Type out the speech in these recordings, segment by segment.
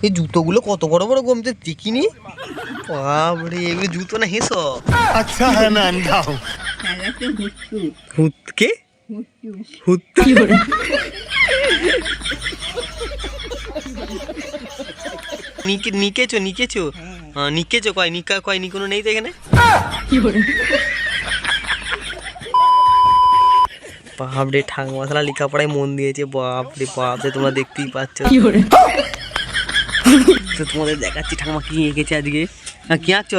এই জুতোগুলো কত বড় বড় গমতে দেখিনি। বাবরে, এগুলো জুতো না হেসো? अच्छा है मैं अंधा हूँ। হুতকে হুত নিকেছো নিকেছো? হ্যাঁ নিকেছো, কয় নিকা কয় নি কোনো নেই তো এখানে। বাপরে, ঠাং মশলা লেখাপড়ায় মন দিয়েছে। বাপরে বাপরে, তোমরা দেখতেই পাচ্ছ। তো তোমাদের দেখাচ্ছি ঠাকুমা কি এঁকেছে আজকে। কি আঁকছ?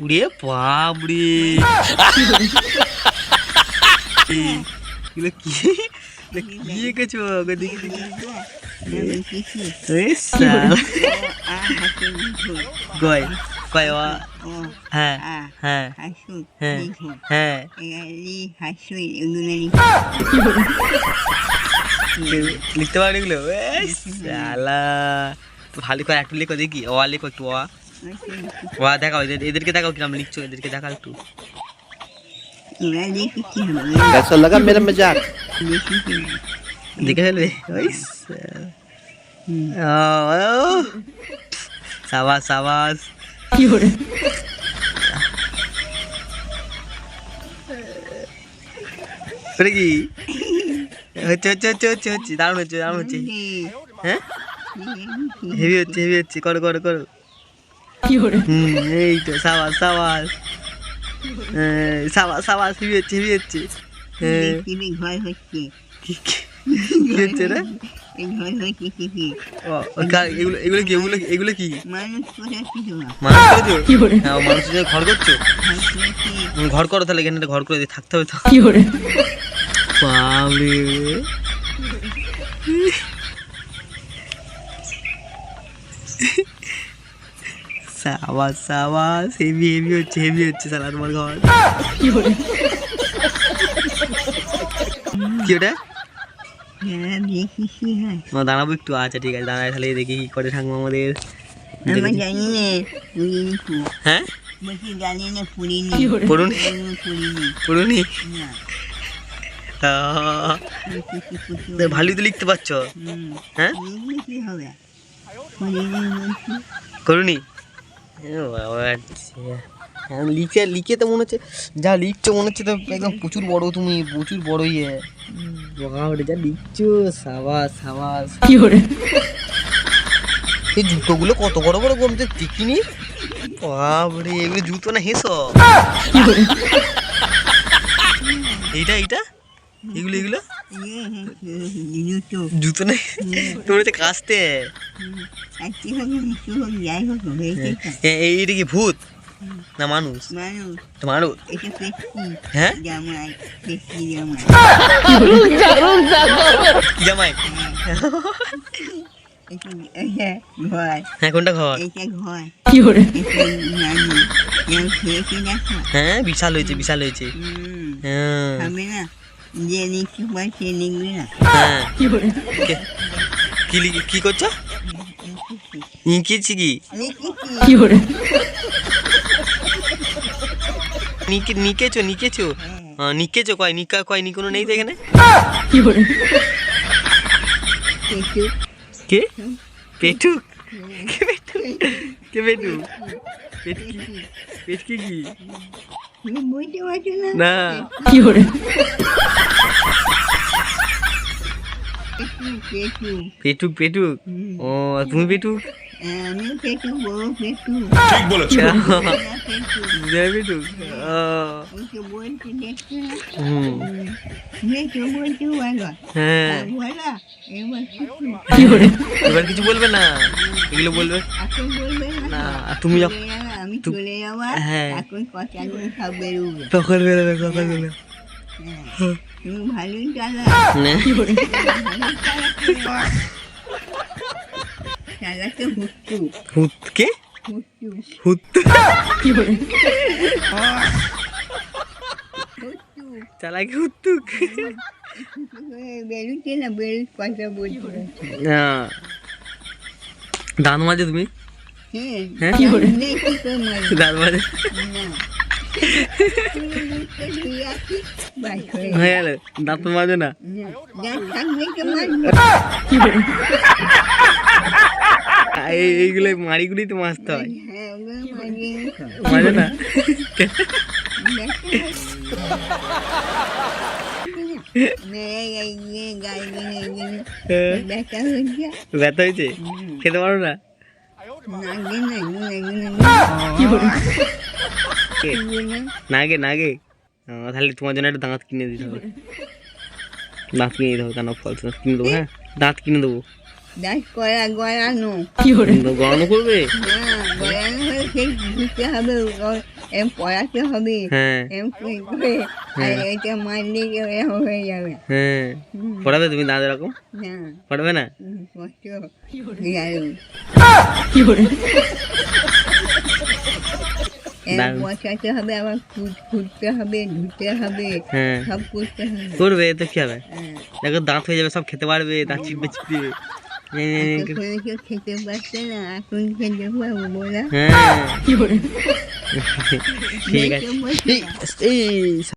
উড়ে বাপরে, কি এঁকেছো? দেখি কয় কয় হ্যাঁ হ্যাঁ হ্যাঁ হ্যাঁ লিখতে পারো এগুলো? ভালো করে একটু লেখো দেখি। অ লেখো একটু। অ দেখাও, এদেরকে দেখাও কিরম লিখছো, এদেরকে দেখাও একটু। कैसा लगा मेरा मजाक? দেখে ফেলবে। সাবাস সাবাস। কি হচ্ছে হচ্ছে হচ্ছে হচ্ছে হচ্ছে দারুণ হচ্ছে দারুণ হচ্ছে। হ্যাঁ হেভি হচ্ছে হেভি হচ্ছে। করো করো করো। এই তো সাবাস সাবাস সাবাস সাবাস। হেভি হচ্ছে হেভি হচ্ছে। কি হচ্ছে রে? এগুলো কি? এগুলো কি মানুষ করেছো? মানুষ ঘর করছো? ঘর করো তাহলে, এখানে ঘর করে থাকতে হবে তো। বাবরে, সাবাস সাবাস। হেভি হেভি হচ্ছে হেভি হচ্ছে সালা তোমার ঘর। কি ওটা? দাঁড়াবো একটু। আচ্ছা ঠিক আছে, দাঁড়ায় তাহলে দেখি কি করে ঠাকুমা আমাদের। হ্যাঁ পড়ুনি পড়ুনি। ভালোই তো লিখতে পারছো। হ্যাঁ করুনি? লিখে লিখে তো মনে হচ্ছে, যা লিখছো মনে হচ্ছে তো একদম প্রচুর বড়। তুমি প্রচুর বড় ইয়ে যা লিখছো। সাবাস সাবাস। এই জুতোগুলো কত বড় বড় গমতে দেখিনি। বাবরে, এগুলো জুতো না হেসো? এইটা এইটা এগুলো এগুলো জুতো না? তোমার হচ্ছে কাস্তে। এইটা কি ভূত না মানুষ? তো মানুষ। হ্যাঁ জামাই? হ্যাঁ কোনটা ঘর? হ্যাঁ বিশাল হয়েছে বিশাল হয়েছে। হ্যাঁ কি করছো? ইঁকেছি কি? নিকেছো নিকেছো? নিকেছো কয় নিকা কয় নি কোনো নেই তো এখানে। কে পেটুক? কে পেটুক? পেট কি কি না? পেটুক পেটুক। ও তুমি পেটুক? ঠিক বলেছো। পেটুক। হ্যাঁ এবার কিছু বলবে না, এগুলো বলবে না। তুমি হ্যাঁ তখন বেরোবে তখন বেরোবে। ভালোই চালা চালাতে হুতকে হুত চালাকে হুতুক। বেরোচ্ছে না বেরো কথা বলছো। দাঁত মাঝে তুমি? হ্যাঁ দাঁত মাঝে হয়ে গেল। দাঁত মাঝে না? থাকবে এইগুলো মাড়িগুলি তো মাছতে হয়, হ্যাঁ ওগুলো মারিয়ে নিতো। মাঝে না? ব্যথা হচ্ছে ব্যথা হয়েছে, খেতে পারো না? নাগে নাগে তাহলে তোমার জন্য একটা দাঁত কিনে দিতে হবে, দাঁত কিনে দিতে হবে, কেন ফল কিনে দেবো, হ্যাঁ দাঁত কিনে দেবো। দাঁত করা গড়ানো গরম করবে? গড়ানো হলে সেই ধুতে হবে, এম পড়াতে হবে, হ্যাঁ এম করে আর এটা মারলে এরকম হয়ে যাবে। হ্যাঁ, পড়াবে তুমি দাঁত এরকম? না পড়াবে না? কষ্ট গেল দারুণ। বসাতে হবে, আবার ফুটতে হবে, ধুতে হবে, হ্যাঁ সব করতে হবে। করবে তো কি হবে, হ্যাঁ দেখো দাঁত হয়ে যাবে, সব খেতে পারবে, দাঁত চিপবে চিপবে। এতক্ষণে কেউ খেতে পারছে না, এখন খেতে পারবো বলা। হ্যাঁ ঠিক আছে। দেখতে পাচ্ছি না। এই